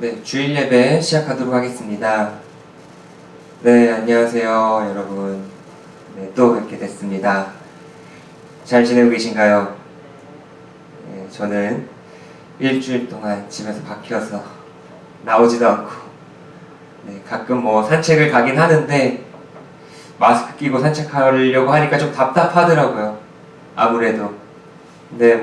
네, 주일 예배 시작하도록 하겠습니다. 네, 안녕하세요, 여러분. 네, 또 뵙게 됐습니다. 잘 지내고 계신가요? 네, 저는 일주일 동안 집에서 박혀서 나오지도 않고, 네, 가끔 산책을 가긴 하는데, 마스크 끼고 산책하려고 하니까 좀 답답하더라고요. 아무래도. 근데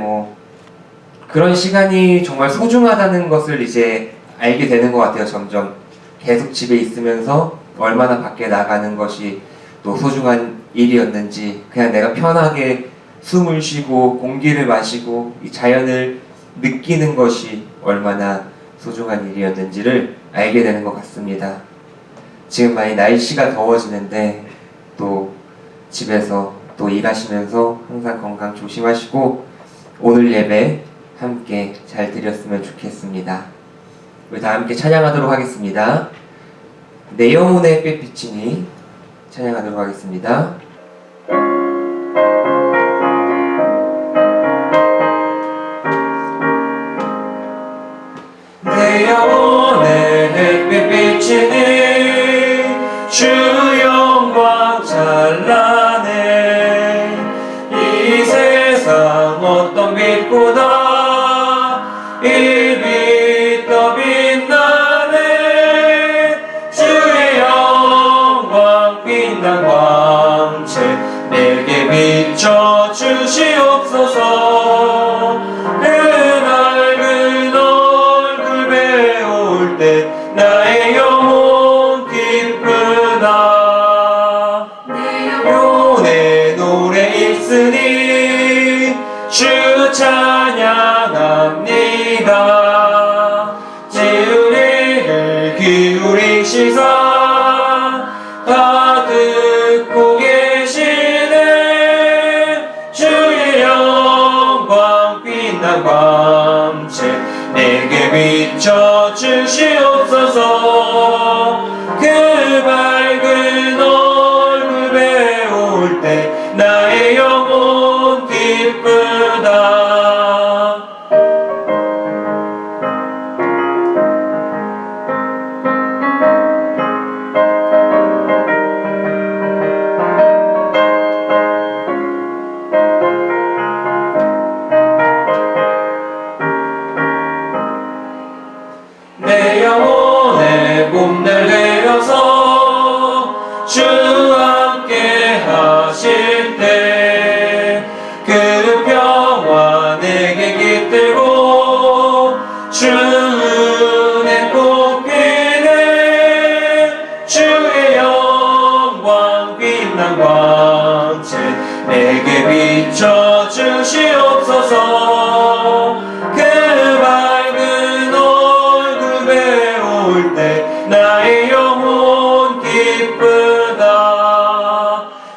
그런 시간이 정말 소중하다는 것을 이제 알게 되는 것 같아요. 점점 계속 집에 있으면서 얼마나 밖에 나가는 것이 또 소중한 일이었는지, 그냥 내가 편하게 숨을 쉬고 공기를 마시고 이 자연을 느끼는 것이 얼마나 소중한 일이었는지를 알게 되는 것 같습니다. 지금 많이 날씨가 더워지는데 또 집에서 또 일하시면서 항상 건강 조심하시고 오늘 예배 함께 잘 드렸으면 좋겠습니다. 우리 다 함께 찬양하도록 하겠습니다. 내 영혼의 햇빛이니 찬양하도록 하겠습니다. 내 영혼의 햇빛 비치니 주 영광 찬란해. 이 세상 어떤 빛보다 이 빛 더 빛나네. 주의 영광 빛난 광채 내게 비춰 주시옵소서. 그 맑은 얼굴 배울 때 나의 영혼 기쁘다. 내 영혼의 노래 있으니 주 찬양합니다. 지으리를 기울이시사 다 듣고 계시네. 주의 영광 빛난 광채 내게 비춰 주시옵소서. 그 밝은 얼굴 배울 때 나의 영혼 기쁘다. 내 영혼의 봄날 내려서 주 함께 하실 때 그 평화 내게 깃들고 주 은혜 꽃피네. 주의 영광 빛난 광채 내게 비춰 주시옵소서. 그 밝은 얼굴 배울 때 나의 영혼 기쁘다.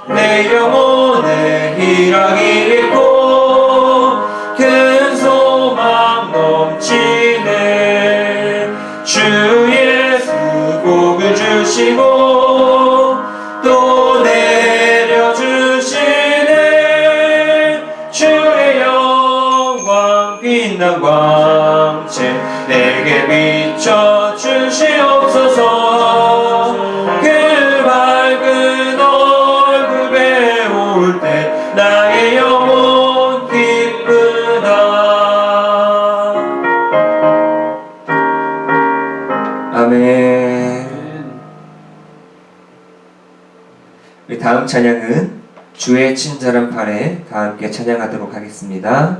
내 영혼의 희락이 있고 큰 소망 넘치네. 주 예수 복을 주시고 또 내려주시네. 주의 영광 빛난 광채 내게 비춰 주시옵소서. 그 밝은 얼굴 배울 때 나의 영혼 기쁘다. 아멘. 우리 다음 찬양은 주의 친절한 팔에 다 함께 찬양하도록 하겠습니다.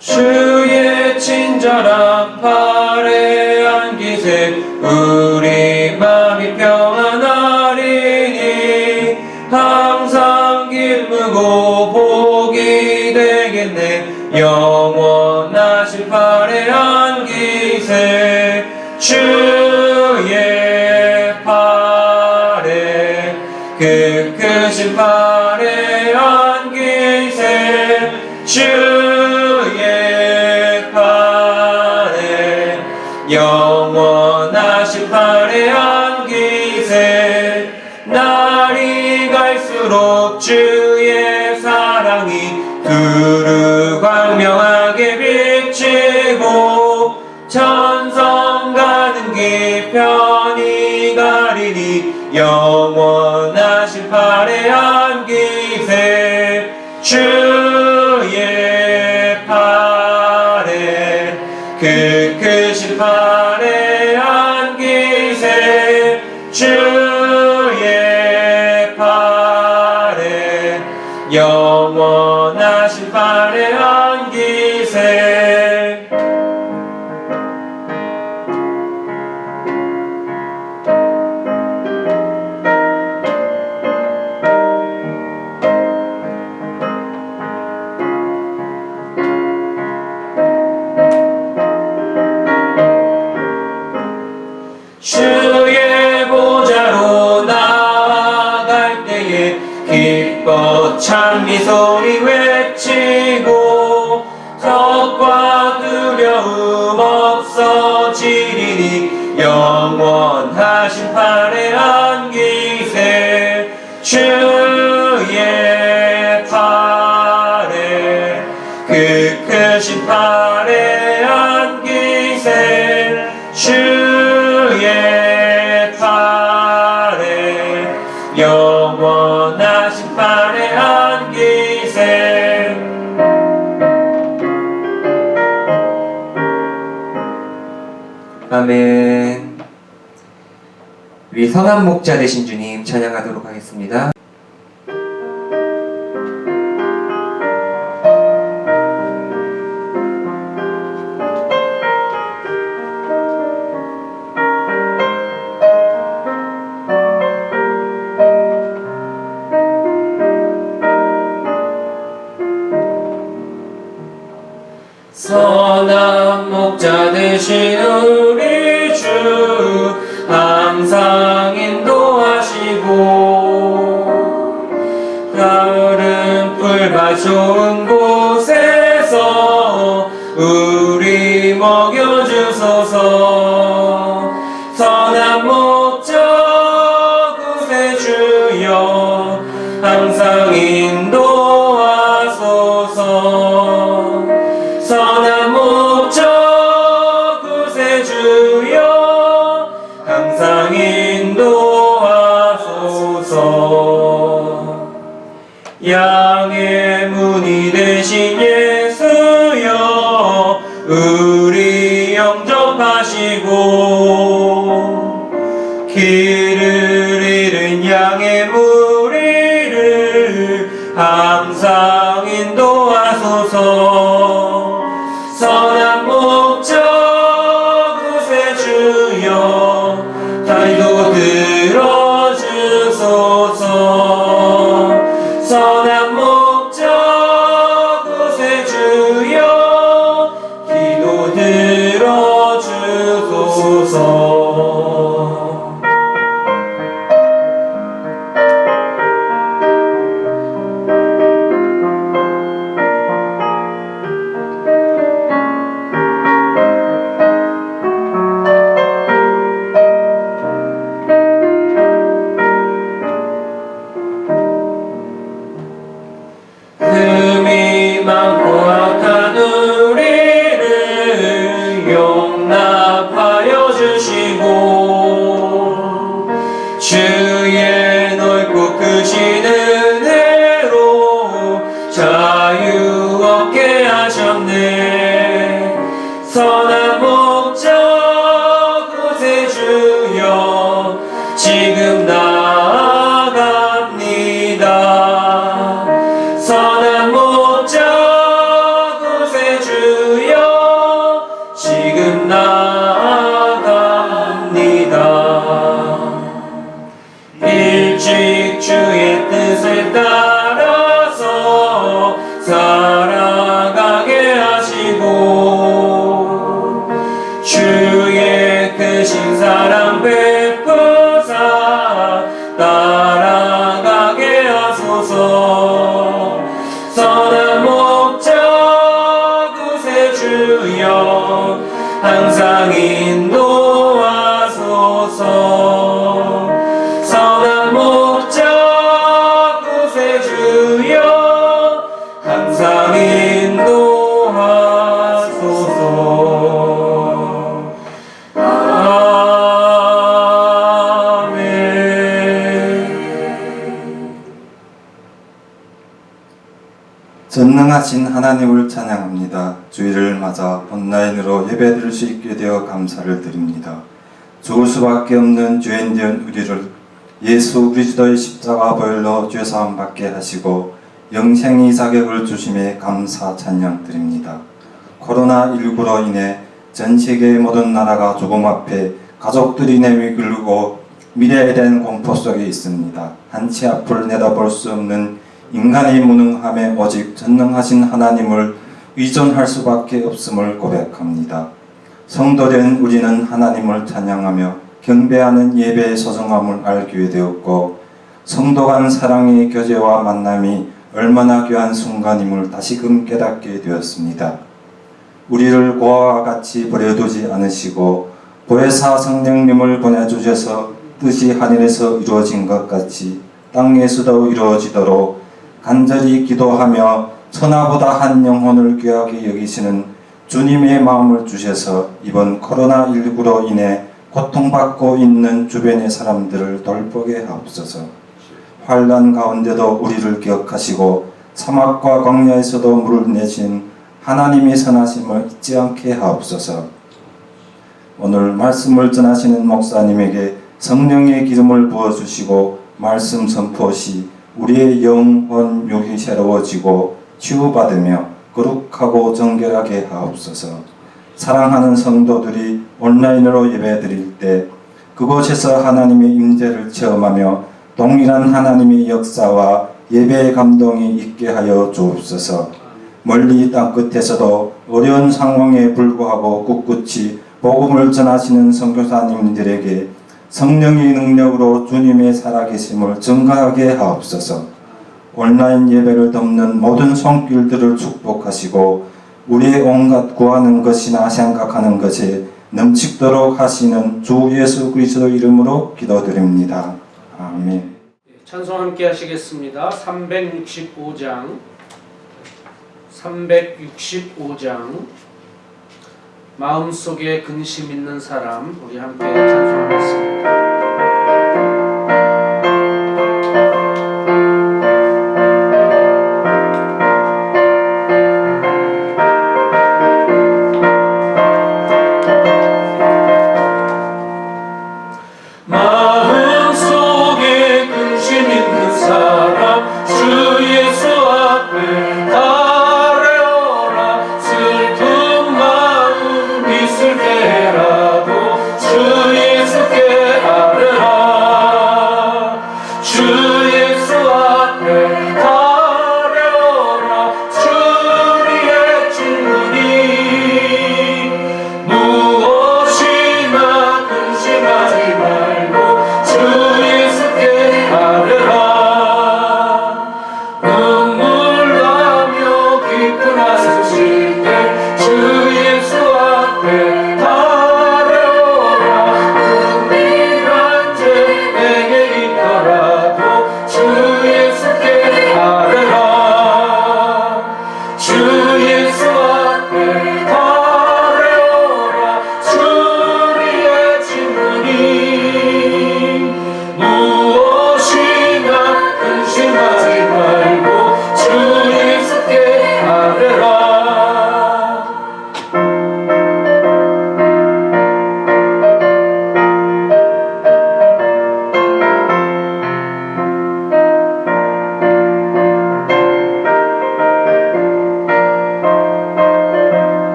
주의 친절한 팔에 안기세 우리 맘이 평안하리니. 항상 기쁘고 복이 되겠네. 영원하신 팔에 안기세. 주의 팔에 그 크신 팔에 안기세. 주의 팔에 영원하신 팔 영원하신 팔에 안기세 주의 팔에 그 크신 팔에 안기세 주의 팔에 영원하신 팔에 안기세 주의 보좌로 나아갈 때에 기뻐 찬미 소리 외치고 적과 두려움 없어지리니 영원하신 팔에 안기세 주의 팔에 그 크신 팔에 안기세 주의 팔에 영원하신 팔에 안기세 아멘. 우리 선한 목자 되신 주님 찬양하도록 하겠습니다. 선한 목자 되신 우리 주 항상 인도하시고 가을은 풀밭 좋은 곳에서 우리 먹여주소서 선한 목자 구세주여 항상 인도하소서 선한 목자 구세주여 항상 인도하소서 양의 문이 되신 예수여 우리 영접하시고 길을 잃은 양의 무리를 항상 인도하소서 선한 목자 구세주여 다리도 들어주소서 선한 목자 구세주여 기도 들어주소서 전능하신 하나님을 찬양합니다. 주일을 맞아 온라인으로 예배드릴 수 있게 되어 감사를 드립니다. 죽을 수밖에 없는 죄인된 우리를 예수 그리스도의 십자가 보혈로 죄사함 받게 하시고 영생의 자격을 주심에 감사 찬양 드립니다. 코로나19로 인해 전 세계의 모든 나라가 조금 앞에 가족들이 내밀고 미래에 대한 공포 속에 있습니다. 한치 앞을 내다볼 수 없는 인간의 무능함에 오직 전능하신 하나님을 의존할 수밖에 없음을 고백합니다. 성도된 우리는 하나님을 찬양하며 경배하는 예배의 소중함을 알게 되었고 성도 간 사랑의 교제와 만남이 얼마나 귀한 순간임을 다시금 깨닫게 되었습니다. 우리를 고아와 같이 버려두지 않으시고 보혜사 성령님을 보내주셔서 뜻이 하늘에서 이루어진 것 같이 땅에서도 이루어지도록 간절히 기도하며 천하보다 한 영혼을 귀하게 여기시는 주님의 마음을 주셔서 이번 코로나19로 인해 고통받고 있는 주변의 사람들을 돌보게 하옵소서. 환난 가운데도 우리를 기억하시고 사막과 광야에서도 물을 내신 하나님의 선하심을 잊지 않게 하옵소서. 오늘 말씀을 전하시는 목사님에게 성령의 기름을 부어주시고 말씀 선포 시 우리의 영혼 육이 새로워지고 치유받으며 거룩하고 정결하게 하옵소서. 사랑하는 성도들이 온라인으로 예배드릴 때 그곳에서 하나님의 임재를 체험하며 동일한 하나님의 역사와 예배의 감동이 있게 하여 주옵소서. 멀리 땅끝에서도 어려운 상황에 불구하고 꿋꿋이 복음을 전하시는 선교사님들에게 성령의 능력으로 주님의 살아계심을 증가하게 하옵소서. 온라인 예배를 돕는 모든 손길들을 축복하시고 우리의 온갖 구하는 것이나 생각하는 것에 넘치도록 하시는 주 예수 그리스도 이름으로 기도드립니다. 아멘. 찬송 함께 하시겠습니다. 365장 마음속에 근심 있는 사람, 우리 함께 찬송하겠습니다.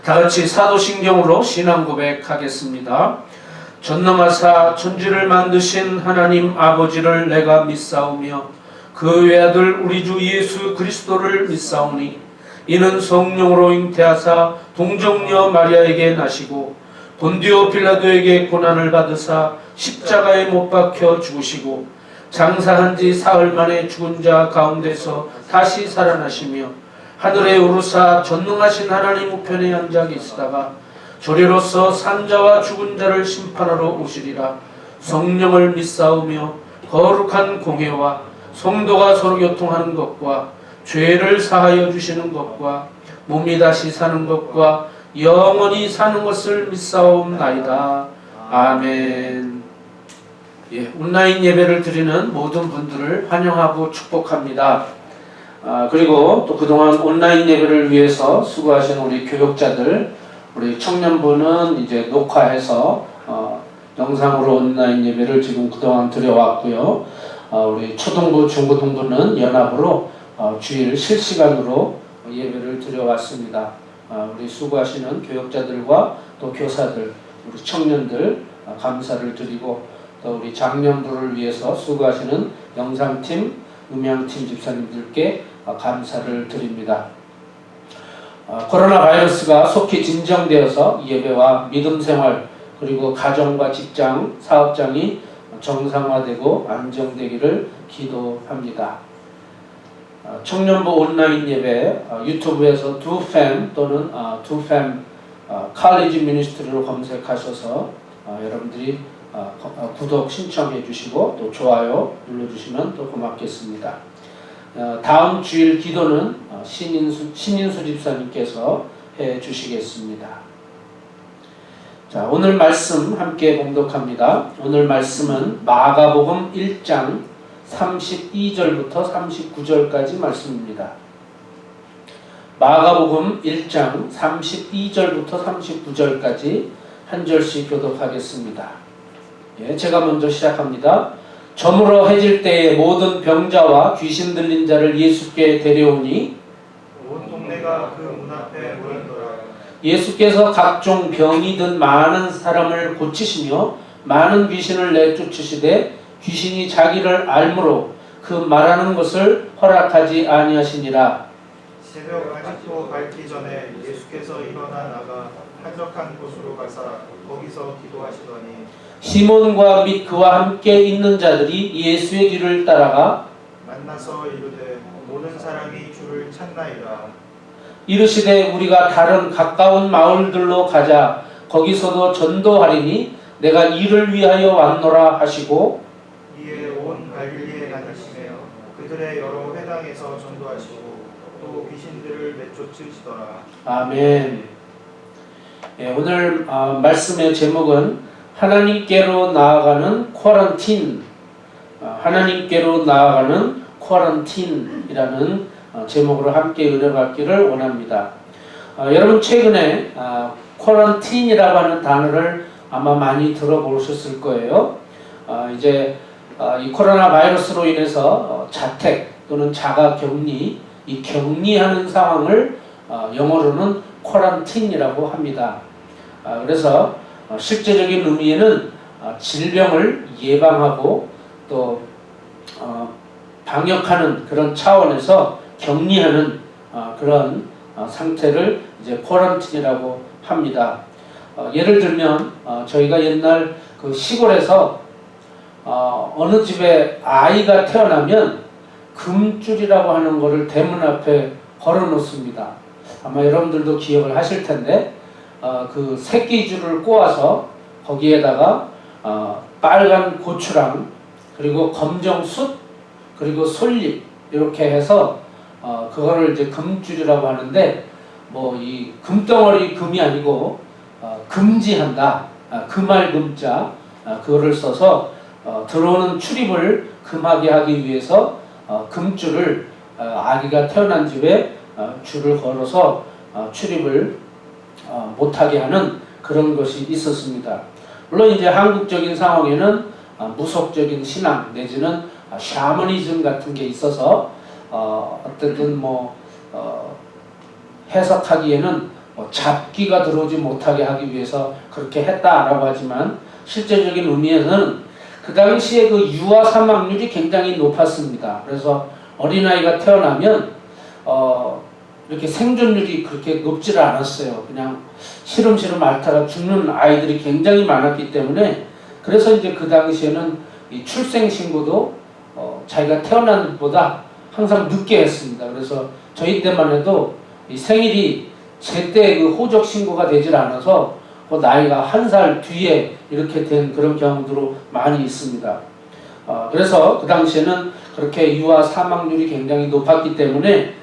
다 같이 사도신경으로 신앙 고백하겠습니다. 전능하사 천지를 만드신 하나님 아버지를 내가 믿사오며 그 외아들 우리 주 예수 그리스도를 믿사오니 이는 성령으로 잉태하사 동정녀 마리아에게 나시고 본디오 빌라도에게 고난을 받으사 십자가에 못 박혀 죽으시고 장사한 지 사흘 만에 죽은 자 가운데서 다시 살아나시며 하늘에 오르사 전능하신 하나님 우편에 앉아 계시다가 조리로서 산자와 죽은 자를 심판하러 오시리라. 성령을 믿사오며 거룩한 공회와 성도가 서로 교통하는 것과 죄를 사하여 주시는 것과 몸이 다시 사는 것과 영원히 사는 것을 믿사옵나이다. 아멘. 온라인 예배를 드리는 모든 분들을 환영하고 축복합니다. 그리고 또 그동안 온라인 예배를 위해서 수고하신 우리 교육자들, 우리 청년부는 이제 녹화해서 영상으로 온라인 예배를 지금 그동안 드려왔고요. 우리 초등부, 중고등부는 연합으로 주일 실시간으로 예배를 드려왔습니다. 우리 수고하시는 교육자들과 또 교사들, 우리 청년들 감사를 드리고 또 우리 장년부를 위해서 수고하시는 영상팀, 음향팀 집사님들께 감사를 드립니다. 코로나 바이러스가 속히 진정되어서 예배와 믿음 생활 그리고 가정과 직장, 사업장이 정상화되고 안정되기를 기도합니다. 청년부 온라인 예배 유튜브에서 두팸 또는 두팸 칼리지 미니스트리로 검색하셔서 여러분들이 구독 신청해 주시고 또 좋아요 눌러주시면 또 고맙겠습니다. 다음 주일 기도는 신인수 집사님께서 해 주시겠습니다. 자, 오늘 말씀 함께 봉독합니다. 오늘 말씀은 마가복음 1장 32절부터 39절까지 말씀입니다. 마가복음 1장 32절부터 39절까지 한 절씩 교독하겠습니다. 제가 먼저 시작합니다. 저물어 해질 때에 모든 병자와 귀신 들린 자를 예수께 데려오니 온 동네가 그 문 앞에 모였더라. 예수께서 각종 병이 든 많은 사람을 고치시며 많은 귀신을 내쫓으시되 귀신이 자기를 알므로 그 말하는 것을 허락하지 아니하시니라. 새벽 아직도 밝기 전에 예수께서 일어나 나가 한적한 곳으로 가사 거기서 기도하시더니 시몬과 및 그와 함께 있는 자들이 예수의 뒤를 따라가 만나서 이르되 모든 사람이 주를 찾나이다. 이르시되 우리가 다른 가까운 마을들로 가자. 거기서도 전도하리니 내가 이를 위하여 왔노라 하시고 이에 온 갈릴리에 다니시며 그들의 여러 회당에서 전도하시고 또 귀신들을 내쫓으시더라. 아멘. 오늘 말씀의 제목은 하나님께로 나아가는 쿼런틴, 하나님께로 나아가는 쿼런틴이라는 제목으로 함께 은혜 받기를 원합니다. 여러분 최근에 쿼런틴이라고 하는 단어를 아마 많이 들어보셨을 거예요. 이제 이 코로나 바이러스로 인해서 자택 또는 자가 격리, 이 격리하는 상황을 영어로는 쿼런틴이라고 합니다. 그래서 실제적인 의미에는 질병을 예방하고 또 방역하는 그런 차원에서 격리하는 그런 상태를 이제 쿼런틴이라고 합니다. 예를 들면 저희가 옛날 그 시골에서 어느 집에 아이가 태어나면 금줄이라고 하는 것을 대문 앞에 걸어 놓습니다. 아마 여러분들도 기억을 하실 텐데 그 새끼줄을 꼬아서 거기에다가 빨간 고추랑 그리고 검정 숯 그리고 솔잎 이렇게 해서 그거를 이제 금줄이라고 하는데 뭐 이 금덩어리 금이 아니고 금지한다 금할 금자 그거를 써서 들어오는 출입을 금하게 하기 위해서 금줄을 아기가 태어난 집에 줄을 걸어서 출입을 못하게 하는 그런 것이 있었습니다. 물론 이제 한국적인 상황에는 무속적인 신앙 내지는 샤머니즘 같은 게 있어서 어쨌든 뭐 해석하기에는 잡기가 들어오지 못하게 하기 위해서 그렇게 했다라고 하지만 실제적인 의미에서는 그 당시에 그 유아 사망률이 굉장히 높았습니다. 그래서 어린아이가 태어나면 이렇게 생존율이 그렇게 높지를 않았어요. 그냥 시름시름 앓다가 죽는 아이들이 굉장히 많았기 때문에 그래서 이제 그 당시에는 이 출생 신고도 자기가 태어난 것보다 항상 늦게 했습니다. 그래서 저희 때만 해도 이 생일이 제때 그 호적 신고가 되질 않아서 그 나이가 1살 뒤에 이렇게 된 그런 경우도 많이 있습니다. 그래서 그 당시에는 그렇게 유아 사망률이 굉장히 높았기 때문에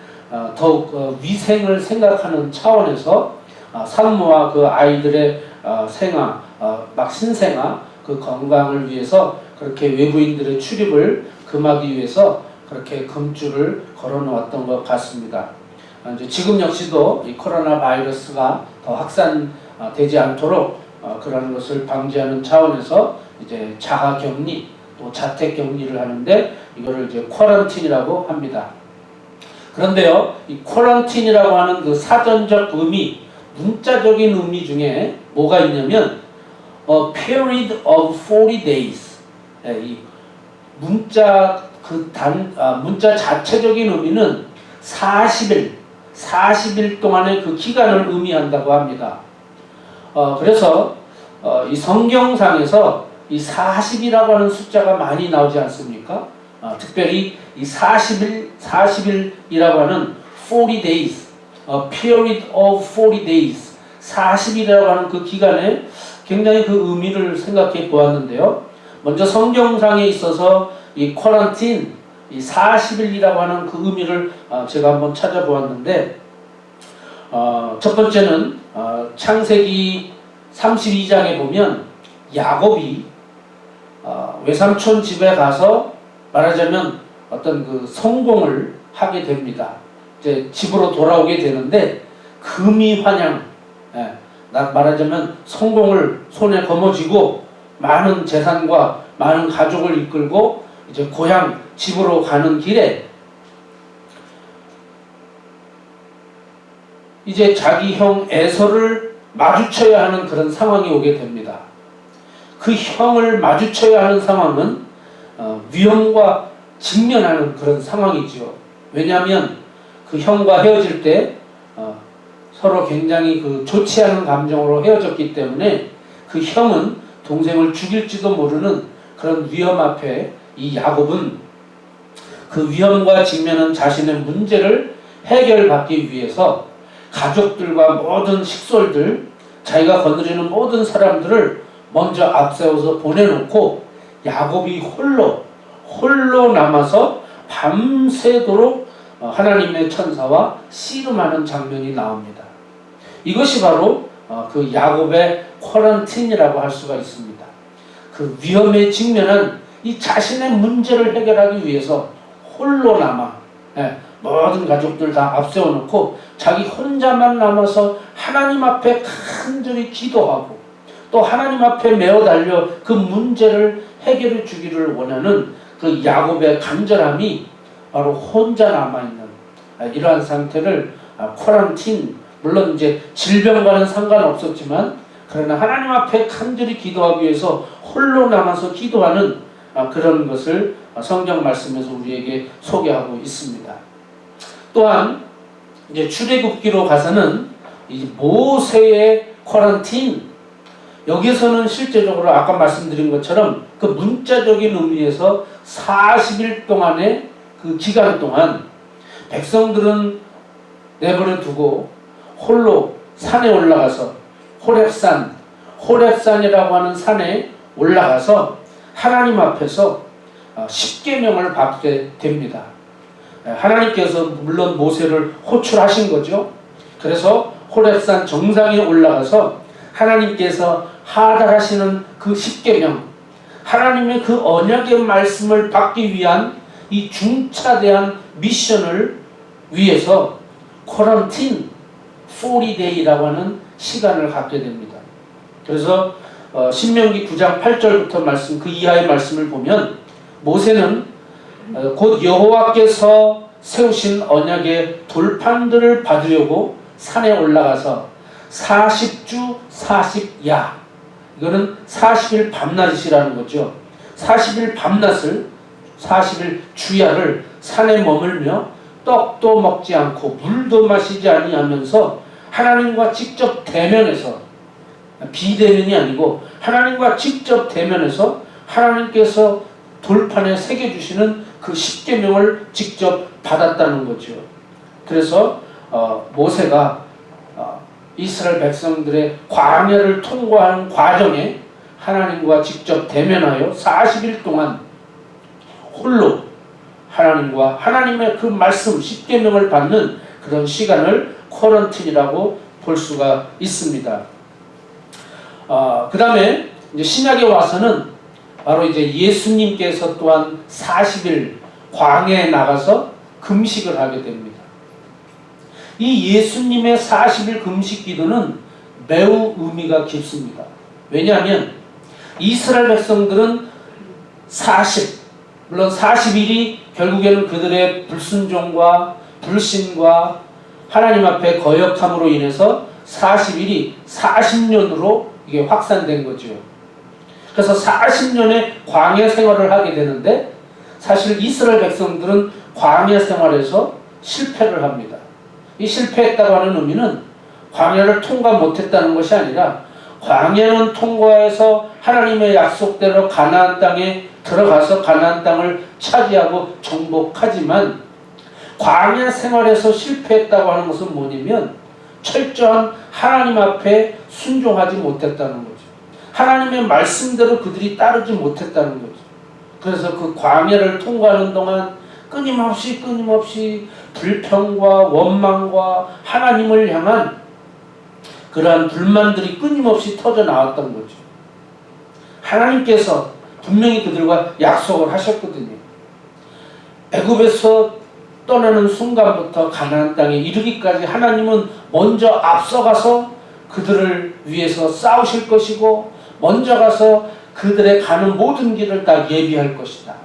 더욱 위생을 생각하는 차원에서 산모와 그 아이들의 생아, 막 신생아 그 건강을 위해서 그렇게 외부인들의 출입을 금하기 위해서 그렇게 금줄을 걸어놓았던 것 같습니다. 이제 지금 역시도 이 코로나 바이러스가 더 확산되지 않도록 그러는 것을 방지하는 차원에서 이제 자가 격리 또 자택 격리를 하는데 이거를 이제 쿼런틴이라고 합니다. 그런데요, 이 쿼런틴이라고 하는 그 사전적 의미, 문자적인 의미 중에 뭐가 있냐면 period of 40 days. 이 문자 문자 자체적인 의미는 40일 동안의 그 기간을 의미한다고 합니다. 그래서 이 성경상에서 이 40이라고 하는 숫자가 많이 나오지 않습니까? 특별히 이 40일이라고 하는 40 days, period of 40 days, 40일이라고 하는 그 기간에 굉장히 그 의미를 생각해 보았는데요. 먼저 성경상에 있어서 이 쿼런틴, 이 40일이라고 하는 그 의미를 제가 한번 찾아보았는데 첫 번째는 창세기 32장에 보면 야곱이 외삼촌 집에 가서 말하자면 어떤 그 성공을 하게 됩니다. 이제 집으로 돌아오게 되는데 금이 환양, 말하자면 성공을 손에 거머쥐고 많은 재산과 많은 가족을 이끌고 이제 고향 집으로 가는 길에 이제 자기 형 에서를 마주쳐야 하는 그런 상황이 오게 됩니다. 그 형을 마주쳐야 하는 상황은 위험과 직면하는 그런 상황이지요. 왜냐하면 그 형과 헤어질 때 서로 굉장히 그 좋지 않은 감정으로 헤어졌기 때문에 그 형은 동생을 죽일지도 모르는 그런 위험 앞에 이 야곱은 그 위험과 직면한 자신의 문제를 해결받기 위해서 가족들과 모든 식솔들, 자기가 거느리는 모든 사람들을 먼저 앞세워서 보내놓고 야곱이 홀로 남아서 밤새도록 하나님의 천사와 씨름하는 장면이 나옵니다. 이것이 바로 그 야곱의 쿼런틴이라고 할 수가 있습니다. 그 위험에 직면한 이 자신의 문제를 해결하기 위해서 홀로 남아 모든 가족들 다 앞세워놓고 자기 혼자만 남아서 하나님 앞에 간절히 기도하고 또 하나님 앞에 메어 달려 그 문제를 해결해 주기를 원하는 그 야곱의 간절함이 바로 혼자 남아있는 이러한 상태를 쿼런틴, 물론 이제 질병과는 상관없었지만 그러나 하나님 앞에 간절히 기도하기 위해서 홀로 남아서 기도하는 그런 것을 성경 말씀에서 우리에게 소개하고 있습니다. 또한 이제 출애굽기로 가서는 이 모세의 쿼런틴, 여기서는 실제적으로 아까 말씀드린 것처럼 그 문자적인 의미에서 40일 동안의 그 기간 동안 백성들은 내버려 두고 홀로 산에 올라가서 호렙산이라고 하는 산에 올라가서 하나님 앞에서 십계명을 받게 됩니다. 하나님께서 물론 모세를 호출하신 거죠. 그래서 호렙산 정상에 올라가서 하나님께서 하달하시는 그 십계명, 하나님의 그 언약의 말씀을 받기 위한 이 중차대한 미션을 위해서 쿼런틴 40day라고 하는 시간을 갖게 됩니다. 그래서 신명기 9장 8절부터 말씀, 그 이하의 말씀을 보면 모세는 곧 여호와께서 세우신 언약의 돌판들을 받으려고 산에 올라가서 40주 40야. 이거는 40일 밤낮이라는 거죠. 40일 밤낮을 40일 주야를 산에 머물며 떡도 먹지 않고 물도 마시지 아니하면서 하나님과 직접 대면해서, 비대면이 아니고 하나님과 직접 대면해서 하나님께서 돌판에 새겨주시는 그 십계명을 직접 받았다는 거죠. 그래서 모세가 이스라엘 백성들의 광야를 통과하는 과정에 하나님과 직접 대면하여 40일 동안 홀로 하나님과 하나님의 그 말씀 십계명을 받는 그런 시간을 쿼런틴이라고 볼 수가 있습니다. 그 다음에 이제 신약에 와서는 바로 이제 예수님께서 또한 40일 광야에 나가서 금식을 하게 됩니다. 이 예수님의 40일 금식 기도는 매우 의미가 깊습니다. 왜냐하면 이스라엘 백성들은 물론 40일이 결국에는 그들의 불순종과 불신과 하나님 앞에 거역함으로 인해서 40일이 40년으로 이게 확산된 거죠. 그래서 40년의 광야 생활을 하게 되는데, 사실 이스라엘 백성들은 광야 생활에서 실패를 합니다. 이 실패했다고 하는 의미는 광야를 통과 못했다는 것이 아니라, 광야는 통과해서 하나님의 약속대로 가나안 땅에 들어가서 가나안 땅을 차지하고 정복하지만, 광야 생활에서 실패했다고 하는 것은 뭐냐면 철저한 하나님 앞에 순종하지 못했다는 거죠. 하나님의 말씀대로 그들이 따르지 못했다는 거죠. 그래서 그 광야를 통과하는 동안 끊임없이 불평과 원망과 하나님을 향한 그러한 불만들이 끊임없이 터져 나왔던 거죠. 하나님께서 분명히 그들과 약속을 하셨거든요. 애굽에서 떠나는 순간부터 가나안 땅에 이르기까지 하나님은 먼저 앞서가서 그들을 위해서 싸우실 것이고, 먼저 가서 그들의 가는 모든 길을 다 예비할 것이다.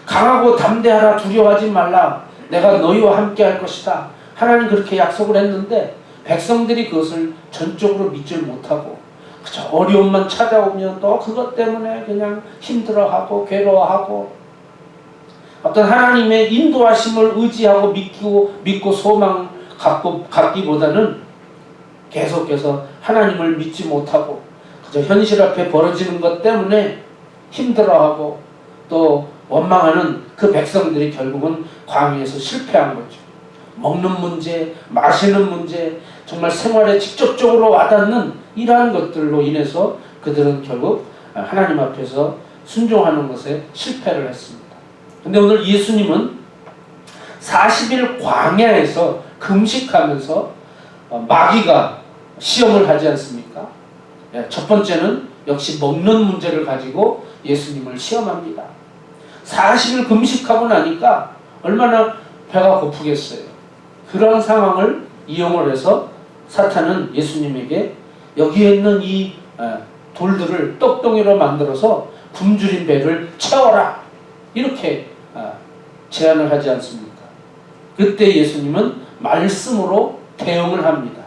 강하고 담대하라, 두려워하지 말라, 내가 너희와 함께 할 것이다. 하나님 그렇게 약속을 했는데 백성들이 그것을 전적으로 믿질 못하고 그저 어려움만 찾아오면 또 그것 때문에 그냥 힘들어하고 괴로워하고, 어떤 하나님의 인도하심을 의지하고 믿고 소망 갖기보다는 계속해서 하나님을 믿지 못하고 그저 현실 앞에 벌어지는 것 때문에 힘들어하고 또 원망하는 그 백성들이 결국은 광야에서 실패한 거죠. 먹는 문제, 마시는 문제, 정말 생활에 직접적으로 와닿는 이러한 것들로 인해서 그들은 결국 하나님 앞에서 순종하는 것에 실패를 했습니다. 근데 오늘 예수님은 40일 광야에서 금식하면서 마귀가 시험을 하지 않습니까? 첫 번째는 역시 먹는 문제를 가지고 예수님을 시험합니다. 40일 금식하고 나니까 얼마나 배가 고프겠어요. 그런 상황을 이용을 해서 사탄은 예수님에게 여기에 있는 이 돌들을 떡덩이로 만들어서 굶주린 배를 채워라, 이렇게 제안을 하지 않습니까? 그때 예수님은 말씀으로 대응을 합니다.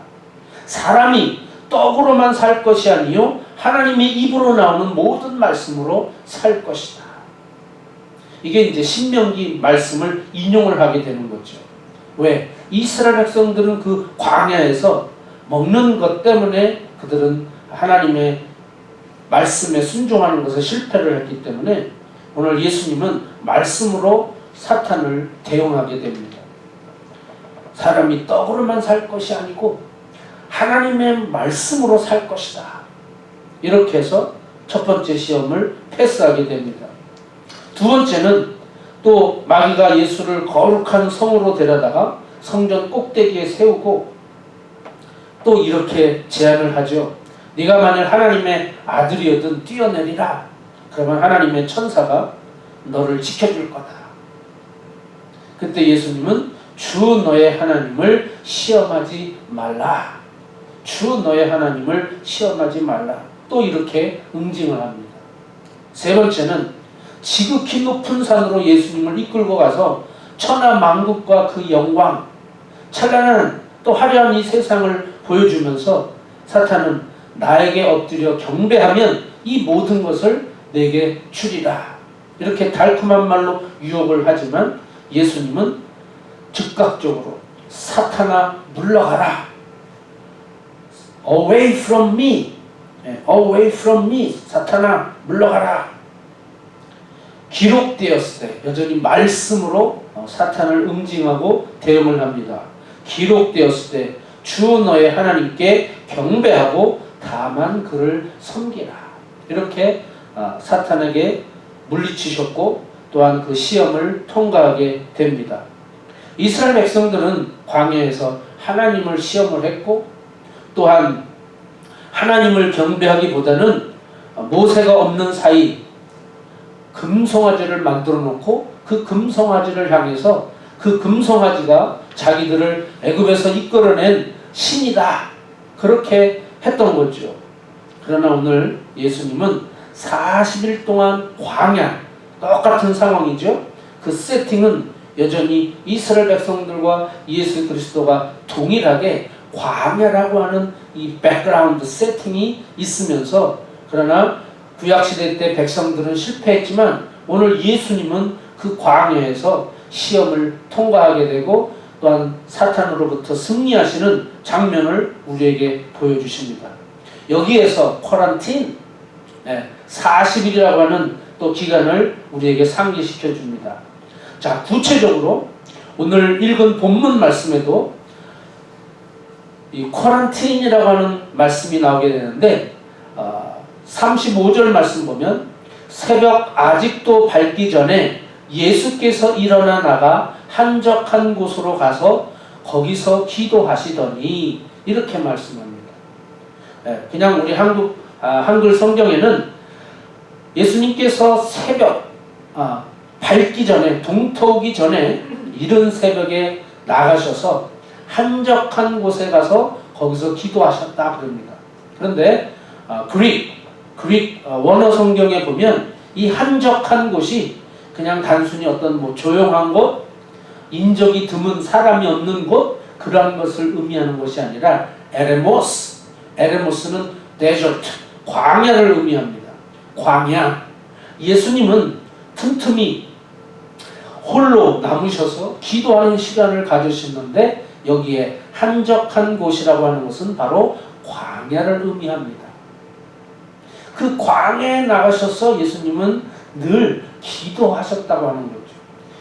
사람이 떡으로만 살 것이 아니요 하나님의 입으로 나오는 모든 말씀으로 살 것이다. 이게 이제 신명기 말씀을 인용을 하게 되는 거죠. 왜? 이스라엘 백성들은 그 광야에서 먹는 것 때문에 그들은 하나님의 말씀에 순종하는 것에 실패를 했기 때문에 오늘 예수님은 말씀으로 사탄을 대응하게 됩니다. 사람이 떡으로만 살 것이 아니고 하나님의 말씀으로 살 것이다. 이렇게 해서 첫 번째 시험을 패스하게 됩니다. 두 번째는 또 마귀가 예수를 거룩한 성으로 데려다가 성전 꼭대기에 세우고 또 이렇게 제안을 하죠. 네가 만일 하나님의 아들이어든 뛰어내리라. 그러면 하나님의 천사가 너를 지켜줄 거다. 그때 예수님은 주 너의 하나님을 시험하지 말라. 주 너의 하나님을 시험하지 말라. 또 이렇게 응징을 합니다. 세 번째는 지극히 높은 산으로 예수님을 이끌고 가서 천하 만국과 그 영광, 찬란한 또 화려한 이 세상을 보여주면서 사탄은 나에게 엎드려 경배하면 이 모든 것을 내게 주리라. 이렇게 달콤한 말로 유혹을 하지만 예수님은 즉각적으로 사탄아 물러가라. Away from me. Away from me. 사탄아 물러가라. 기록되었을 때 여전히 말씀으로 사탄을 응징하고 대응을 합니다. 기록되었을 때 주 너의 하나님께 경배하고 다만 그를 섬기라. 이렇게 사탄에게 물리치셨고 또한 그 시험을 통과하게 됩니다. 이스라엘 백성들은 광야에서 하나님을 시험을 했고 또한 하나님을 경배하기보다는 모세가 없는 사이 금송아지를 만들어 놓고 그 금송아지를 향해서 그 금송아지가 자기들을 애굽에서 이끌어낸 신이다. 그렇게 했던 거죠. 그러나 오늘 예수님은 40일 동안 광야, 똑같은 상황이죠. 그 세팅은 여전히 이스라엘 백성들과 예수 그리스도가 동일하게 광야라고 하는 이 백그라운드 세팅이 있으면서 그러나 구약시대 때 백성들은 실패했지만 오늘 예수님은 그 광야에서 시험을 통과하게 되고 또한 사탄으로부터 승리하시는 장면을 우리에게 보여주십니다. 여기에서 쿼런틴 40일이라고 하는 또 기간을 우리에게 상기시켜 줍니다. 자, 구체적으로 오늘 읽은 본문 말씀에도 이 쿼런틴이라고 하는 말씀이 나오게 되는데 35절 말씀 보면 새벽 아직도 밝기 전에 예수께서 일어나 나가 한적한 곳으로 가서 거기서 기도하시더니 이렇게 말씀합니다. 그냥 우리 한글 성경에는 예수님께서 새벽 밝기 전에 동터오기 전에 이른 새벽에 나가셔서 한적한 곳에 가서 거기서 기도하셨다 그럽니다. 그런데 그릭 원어 성경에 보면 이 한적한 곳이 그냥 단순히 어떤 조용한 곳, 인적이 드문 사람이 없는 곳 그러한 것을 의미하는 것이 아니라 에레모스는 데저트, 광야를 의미합니다. 광야. 예수님은 틈틈이 홀로 남으셔서 기도하는 시간을 가지셨는데 여기에 한적한 곳이라고 하는 것은 바로 광야를 의미합니다. 그 광야에 나가셔서 예수님은 늘 기도하셨다고 하는 거죠.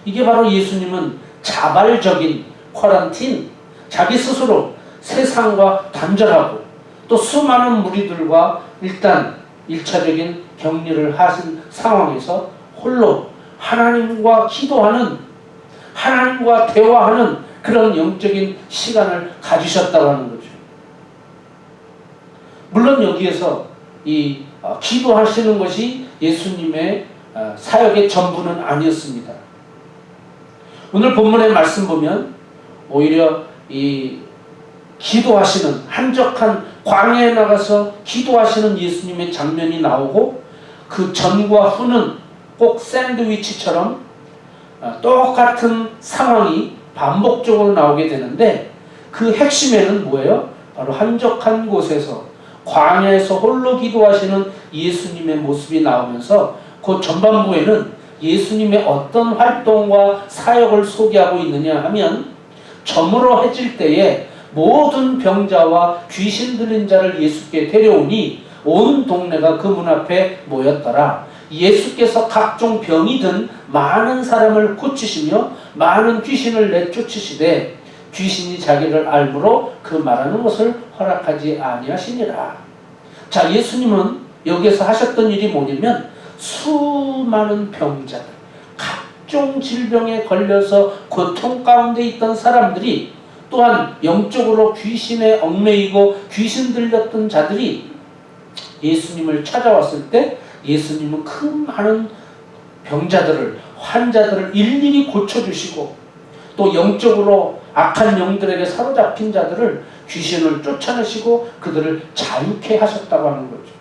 이게 바로 예수님은 자발적인 쿼런틴, 자기 스스로 세상과 단절하고 또 수많은 무리들과 일단 1차적인 격리를 하신 상황에서 홀로 하나님과 기도하는, 하나님과 대화하는 그런 영적인 시간을 가지셨다고 하는 거죠. 물론 여기에서 이 기도하시는 것이 예수님의 사역의 전부는 아니었습니다. 오늘 본문의 말씀 보면 오히려 이 기도하시는 한적한 광야에 나가서 기도하시는 예수님의 장면이 나오고 그 전과 후는 꼭 샌드위치처럼 똑같은 상황이 반복적으로 나오게 되는데 그 핵심에는 뭐예요? 바로 한적한 곳에서 광야에서 홀로 기도하시는 예수님의 모습이 나오면서 그 전반부에는 예수님의 어떤 활동과 사역을 소개하고 있느냐 하면 저물어 해질 때에 모든 병자와 귀신 들린 자를 예수께 데려오니 온 동네가 그 문 앞에 모였더라. 예수께서 각종 병이 든 많은 사람을 고치시며 많은 귀신을 내쫓으시되 귀신이 자기를 알므로 그 말하는 것을 허락하지 아니하시니라. 자, 예수님은 여기에서 하셨던 일이 뭐냐면 수많은 병자들, 각종 질병에 걸려서 고통 가운데 있던 사람들이 또한 영적으로 귀신에 얽매이고 귀신 들렸던 자들이 예수님을 찾아왔을 때 예수님은 그 많은 병자들을, 환자들을 일일이 고쳐주시고 또 영적으로 악한 영들에게 사로잡힌 자들을 귀신을 쫓아내시고 그들을 자유케 하셨다고 하는 거죠.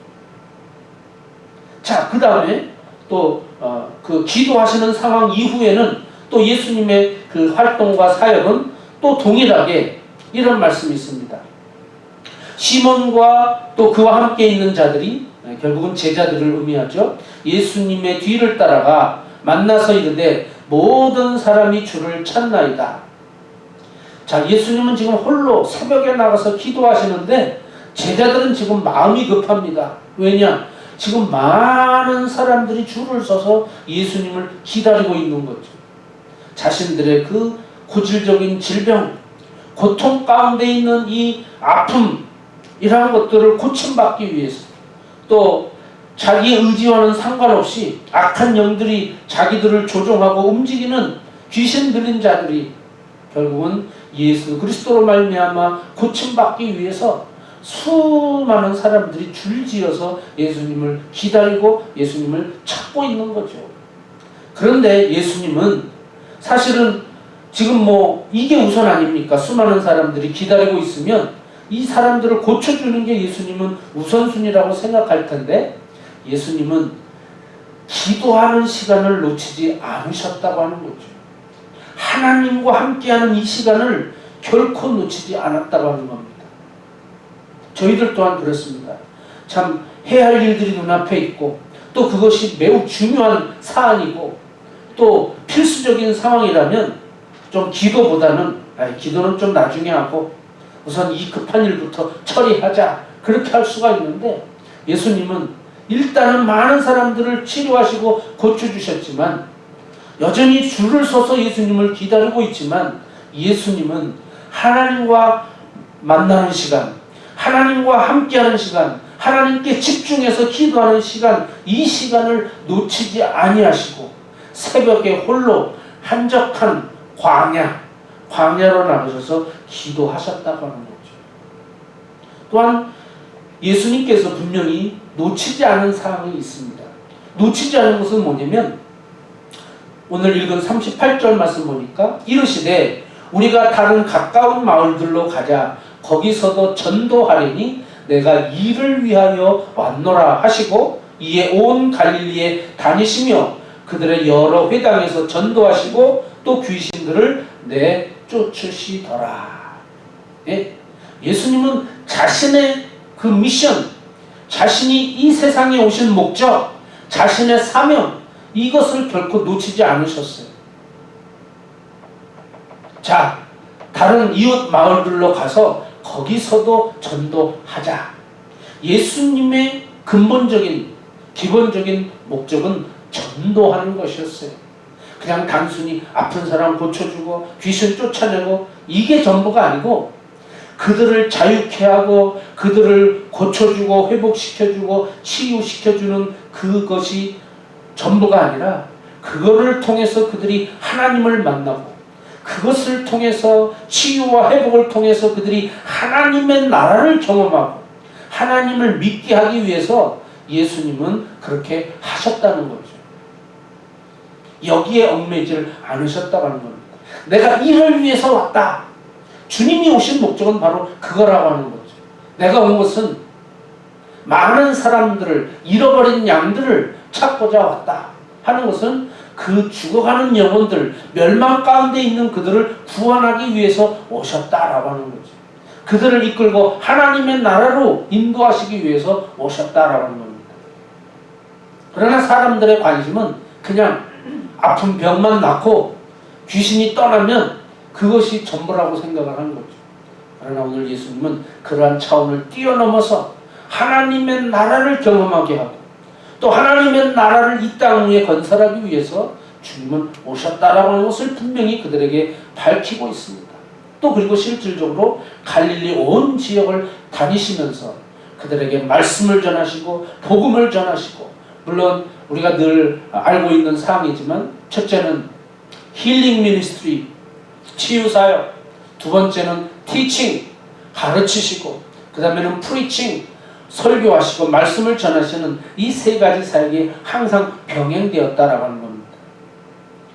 자, 그 다음에 또 그 기도하시는 상황 이후에는 또 예수님의 그 활동과 사역은 또 동일하게 이런 말씀이 있습니다. 시몬과 또 그와 함께 있는 자들이, 결국은 제자들을 의미하죠, 예수님의 뒤를 따라가 만나서 이르되 모든 사람이 주를 찾나이다. 자, 예수님은 지금 홀로 새벽에 나가서 기도하시는데 제자들은 지금 마음이 급합니다. 왜냐? 지금 많은 사람들이 줄을 서서 예수님을 기다리고 있는 거죠. 자신들의 그 고질적인 질병, 고통 가운데 있는 이 아픔, 이러한 것들을 고침받기 위해서, 또 자기의 의지와는 상관없이 악한 영들이 자기들을 조종하고 움직이는 귀신 들린 자들이 결국은 예수 그리스도로 말미암아 고침받기 위해서 수많은 사람들이 줄지어서 예수님을 기다리고 예수님을 찾고 있는 거죠. 그런데 예수님은 사실은 지금 이게 우선 아닙니까? 수많은 사람들이 기다리고 있으면 이 사람들을 고쳐주는 게 예수님은 우선순위라고 생각할 텐데, 예수님은 기도하는 시간을 놓치지 않으셨다고 하는 거죠. 하나님과 함께하는 이 시간을 결코 놓치지 않았다고 하는 겁니다. 저희들 또한 그렇습니다. 참 해야 할 일들이 눈앞에 있고, 또 그것이 매우 중요한 사안이고 또 필수적인 상황이라면 좀 기도보다는 기도는 좀 나중에 하고 우선 이 급한 일부터 처리하자, 그렇게 할 수가 있는데, 예수님은 일단은 많은 사람들을 치료하시고 고쳐주셨지만 여전히 줄을 서서 예수님을 기다리고 있지만, 예수님은 하나님과 만나는 시간, 하나님과 함께하는 시간, 하나님께 집중해서 기도하는 시간, 이 시간을 놓치지 아니하시고 새벽에 홀로 한적한 광야로 나가셔서 기도하셨다고 하는 거죠. 또한 예수님께서 분명히 놓치지 않은 사항이 있습니다. 놓치지 않은 것은 뭐냐면, 오늘 읽은 38절 말씀 보니까 이르시되 우리가 다른 가까운 마을들로 가자. 거기서도 전도하리니 내가 이를 위하여 왔노라 하시고, 이에 온 갈릴리에 다니시며 그들의 여러 회당에서 전도하시고 또 귀신들을 내쫓으시더라. 예수님은 자신의 그 미션, 자신이 이 세상에 오신 목적, 자신의 사명, 이것을 결코 놓치지 않으셨어요. 자, 다른 이웃 마을들로 가서 거기서도 전도하자. 예수님의 근본적인, 기본적인 목적은 전도하는 것이었어요. 그냥 단순히 아픈 사람 고쳐주고 귀신 쫓아내고 이게 전부가 아니고, 그들을 자유케 하고 그들을 고쳐주고 회복시켜주고 치유시켜주는 그것이 전부가 아니라, 그거를 통해서 그들이 하나님을 만나고, 그것을 통해서 치유와 회복을 통해서 그들이 하나님의 나라를 경험하고 하나님을 믿게 하기 위해서 예수님은 그렇게 하셨다는 거죠. 여기에 얽매이지 않으셨다고 하는 겁니다. 내가 이를 위해서 왔다. 주님이 오신 목적은 바로 그거라고 하는 거죠. 내가 온 것은 많은 사람들을, 잃어버린 양들을 찾고자 왔다 하는 것은 그 죽어가는 영혼들, 멸망 가운데 있는 그들을 구원하기 위해서 오셨다라고 하는 거죠. 그들을 이끌고 하나님의 나라로 인도하시기 위해서 오셨다라고 하는 겁니다. 그러나 사람들의 관심은 그냥 아픈 병만 낫고 귀신이 떠나면 그것이 전부라고 생각을 하는 거죠. 그러나 오늘 예수님은 그러한 차원을 뛰어넘어서 하나님의 나라를 경험하게 하고 또 하나님의 나라를 이 땅 위에 건설하기 위해서 주님은 오셨다라고 하는 것을 분명히 그들에게 밝히고 있습니다. 또 그리고 실질적으로 갈릴리 온 지역을 다니시면서 그들에게 말씀을 전하시고 복음을 전하시고, 물론 우리가 늘 알고 있는 사항이지만 첫째는 힐링 미니스트리, 치유사역, 두 번째는 티칭, 가르치시고, 그 다음에는 프리칭, 설교하시고 말씀을 전하시는 이 세 가지 사역이 항상 병행되었다라고 하는 겁니다.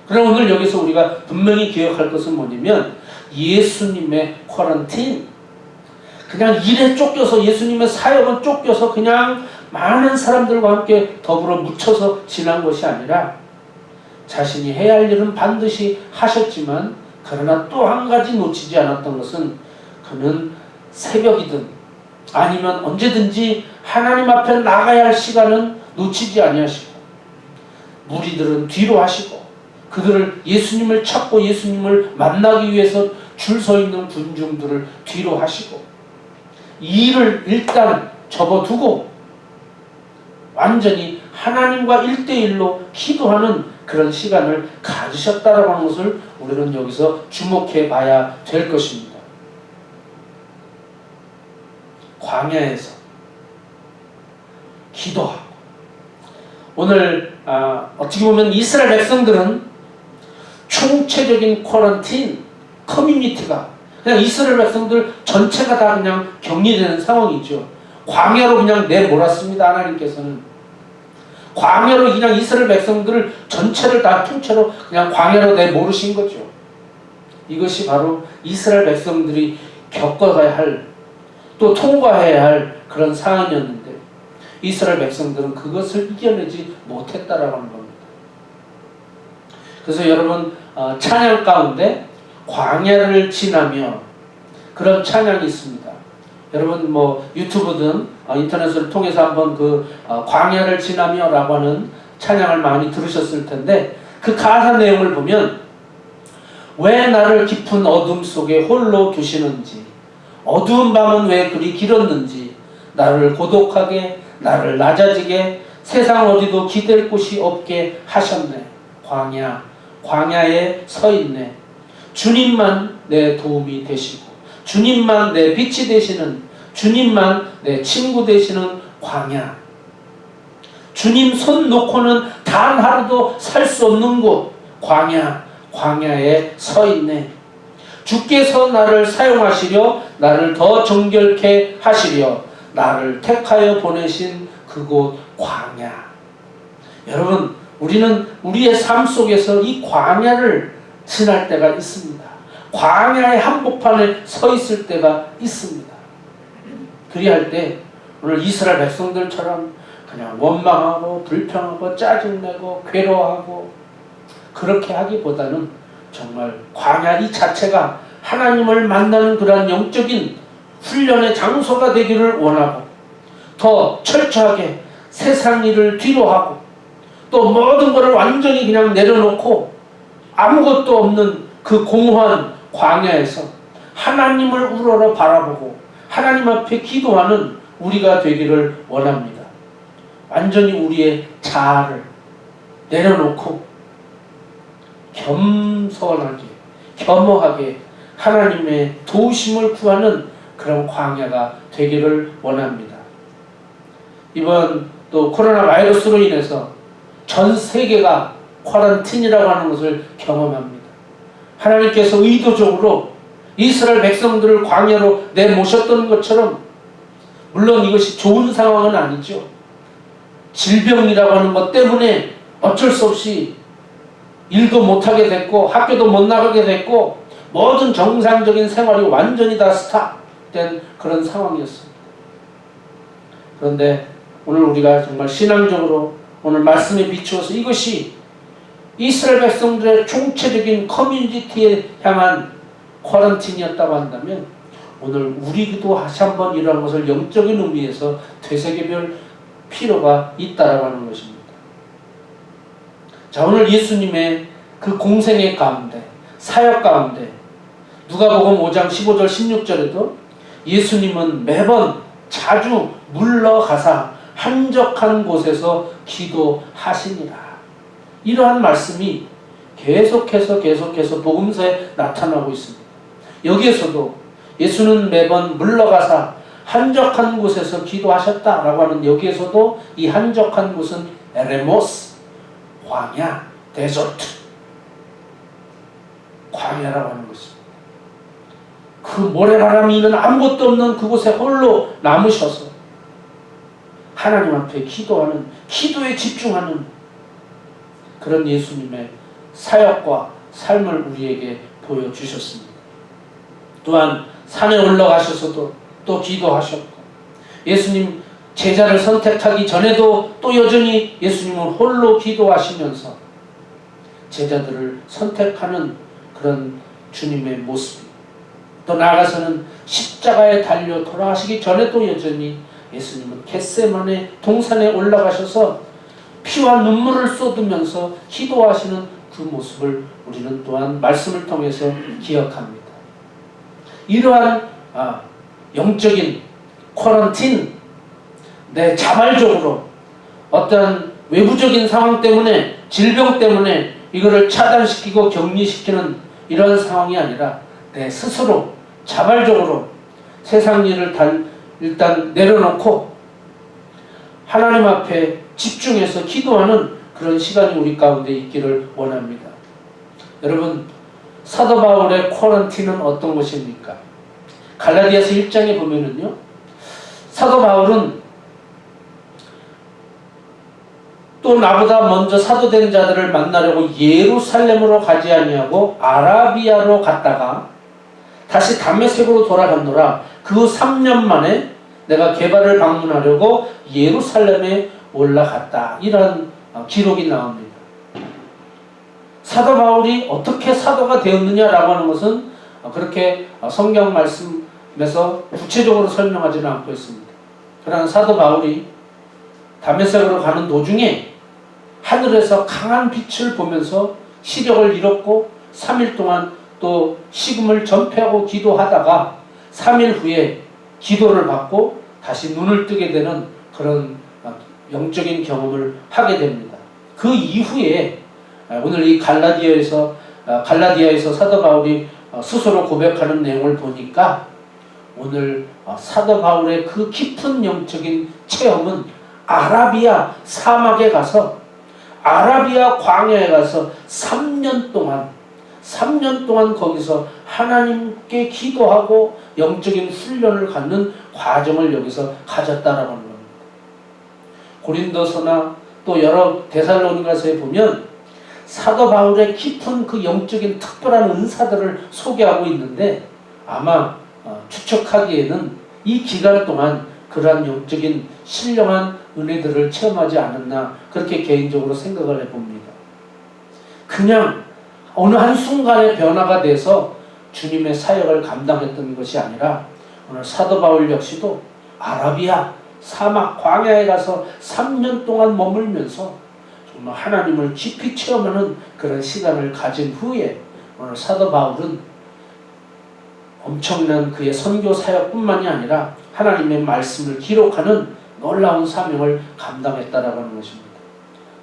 그러나 오늘 여기서 우리가 분명히 기억할 것은 뭐냐면, 예수님의 쿼런틴, 그냥 일에 쫓겨서, 예수님의 사역은 쫓겨서 그냥 많은 사람들과 함께 더불어 묻혀서 지난 것이 아니라, 자신이 해야 할 일은 반드시 하셨지만 그러나 또 한 가지 놓치지 않았던 것은, 그는 새벽이든 아니면 언제든지 하나님 앞에 나가야 할 시간은 놓치지 아니하시고, 무리들은 뒤로 하시고, 그들을 예수님을 찾고 예수님을 만나기 위해서 줄 서 있는 군중들을 뒤로 하시고, 이 일을 일단 접어두고 완전히 하나님과 1대1로 기도하는 그런 시간을 가지셨다라고 하는 것을 우리는 여기서 주목해 봐야 될 것입니다. 광야에서 기도하고, 오늘 어떻게 보면 이스라엘 백성들은 총체적인 쿼런틴 커뮤니티가 그냥 이스라엘 백성들 전체가 다 그냥 격리되는 상황이죠. 광야로 그냥 내몰았습니다. 하나님께서는 광야로 그냥 이스라엘 백성들을 전체를 다 통째로 그냥 광야로 내모르신 거죠. 이것이 바로 이스라엘 백성들이 겪어가야 할, 또 통과해야 할 그런 상황이었는데 이스라엘 백성들은 그것을 이겨내지 못했다라고 하는 겁니다. 그래서 여러분, 찬양 가운데 광야를 지나며 그런 찬양이 있습니다. 여러분 뭐 유튜브든 인터넷을 통해서 한번 그 광야를 지나며 라고 하는 찬양을 많이 들으셨을 텐데, 그 가사 내용을 보면 왜 나를 깊은 어둠 속에 홀로 두시는지, 어두운 밤은 왜 그리 길었는지, 나를 고독하게 나를 낮아지게 세상 어디도 기댈 곳이 없게 하셨네. 광야에 서 있네. 주님만 내 도움이 되시고, 주님만 내 빛이 되시는, 주님만 내 친구 되시는 광야. 주님 손 놓고는 단 하루도 살 수 없는 곳, 광야에 서 있네. 주께서 나를 사용하시려, 나를 더 정결케 하시려, 나를 택하여 보내신 그곳 광야. 여러분, 우리는 우리의 삶 속에서 이 광야를 지날 때가 있습니다. 광야의 한복판에 서 있을 때가 있습니다. 그리할 때 오늘 이스라엘 백성들처럼 그냥 원망하고 불평하고 짜증내고 괴로워하고 그렇게 하기보다는 정말 광야 이 자체가 하나님을 만나는 그러한 영적인 훈련의 장소가 되기를 원하고, 더 철저하게 세상 일을 뒤로하고, 또 모든 것을 완전히 그냥 내려놓고 아무것도 없는 그 공허한 광야에서 하나님을 우러러 바라보고 하나님 앞에 기도하는 우리가 되기를 원합니다. 완전히 우리의 자아를 내려놓고 겸손하게, 겸허하게 하나님의 도우심을 구하는 그런 광야가 되기를 원합니다. 이번 또 코로나 바이러스로 인해서 전 세계가 쿼런틴이라고 하는 것을 경험합니다. 하나님께서 의도적으로 이스라엘 백성들을 광야로 내모셨던 것처럼, 물론 이것이 좋은 상황은 아니죠. 질병이라고 하는 것 때문에 어쩔 수 없이 일도 못하게 됐고 학교도 못 나가게 됐고 모든 정상적인 생활이 완전히 다 스탑된 그런 상황이었습니다. 그런데 오늘 우리가 정말 신앙적으로 오늘 말씀에 비추어서 이것이 이스라엘 백성들의 총체적인 커뮤니티에 향한 쿼런틴이었다고 한다면, 오늘 우리도 다시 한번 이러한 것을 영적인 의미에서 되새겨볼 필요가 있다라고 하는 것입니다. 자, 오늘 예수님의 그 공생의 가운데, 사역 가운데 누가복음 5장 15절 16절에도 예수님은 매번 자주 물러가사 한적한 곳에서 기도하시니라. 이러한 말씀이 계속해서 복음서에 나타나고 있습니다. 여기에서도 예수는 매번 물러가사 한적한 곳에서 기도하셨다라고 하는, 여기에서도 이 한적한 곳은 에레모스, 광야, 데저트, 광야라고 하는 것입니다. 그 모래바람이 있는 아무것도 없는 그곳에 홀로 남으셔서 하나님 앞에 기도하는, 기도에 집중하는 그런 예수님의 사역과 삶을 우리에게 보여주셨습니다. 또한 산에 올라가셔서도 또 기도하셨고, 예수님 제자를 선택하기 전에도 또 여전히 예수님은 홀로 기도하시면서 제자들을 선택하는 그런 주님의 모습, 또 나아가서는 십자가에 달려 돌아가시기 전에도 여전히 예수님은 겟세마네 동산에 올라가셔서 피와 눈물을 쏟으면서 기도하시는 그 모습을 우리는 또한 말씀을 통해서 기억합니다. 이러한 영적인 쿼런틴, 자발적으로 어떠한 외부적인 상황 때문에, 질병 때문에 이거를 차단시키고 격리시키는 이런 상황이 아니라 내 스스로 자발적으로 세상 일을 일단 내려놓고 하나님 앞에 집중해서 기도하는 그런 시간이 우리 가운데 있기를 원합니다. 여러분, 사도 바울의 쿼런틴은 어떤 것입니까? 갈라디아서 1장에 보면은요, 사도 바울은 또 나보다 먼저 사도된 자들을 만나려고 예루살렘으로 가지 아니하고 아라비아로 갔다가 다시 다메섹으로 돌아갔노라. 그 3년 만에 내가 게바를 방문하려고 예루살렘에 올라갔다. 이런 기록이 나옵니다. 사도 바울이 어떻게 사도가 되었느냐라고 하는 것은 그렇게 성경 말씀에서 구체적으로 설명하지는 않고 있습니다. 그러나 사도 바울이 다메섹으로 가는 도중에 하늘에서 강한 빛을 보면서 시력을 잃었고 3일 동안 또 식음을 전폐하고 기도하다가 3일 후에 기도를 받고 다시 눈을 뜨게 되는 그런 영적인 경험을 하게 됩니다. 그 이후에 오늘 이 갈라디아에서 사도 바울이 스스로 고백하는 내용을 보니까 오늘 사도 바울의 그 깊은 영적인 체험은 아라비아 사막에 가서, 아라비아 광야에 가서 3년 동안 거기서 하나님께 기도하고 영적인 훈련을 갖는 과정을 여기서 가졌다라고 하는 겁니다. 고린도서나 또 여러 데살로니가서에 보면 사도 바울의 깊은 그 영적인 특별한 은사들을 소개하고 있는데, 아마 추측하기에는 이 기간 동안 그러한 영적인 신령한 은혜들을 체험하지 않았나, 그렇게 개인적으로 생각을 해봅니다. 그냥 어느 한순간에 변화가 돼서 주님의 사역을 감당했던 것이 아니라 오늘 사도 바울 역시도 아라비아 사막 광야에 가서 3년 동안 머물면서 정말 하나님을 깊이 체험하는 그런 시간을 가진 후에 오늘 사도 바울은 엄청난 그의 선교 사역뿐만이 아니라 하나님의 말씀을 기록하는 놀라운 사명을 감당했다라고 하는 것입니다.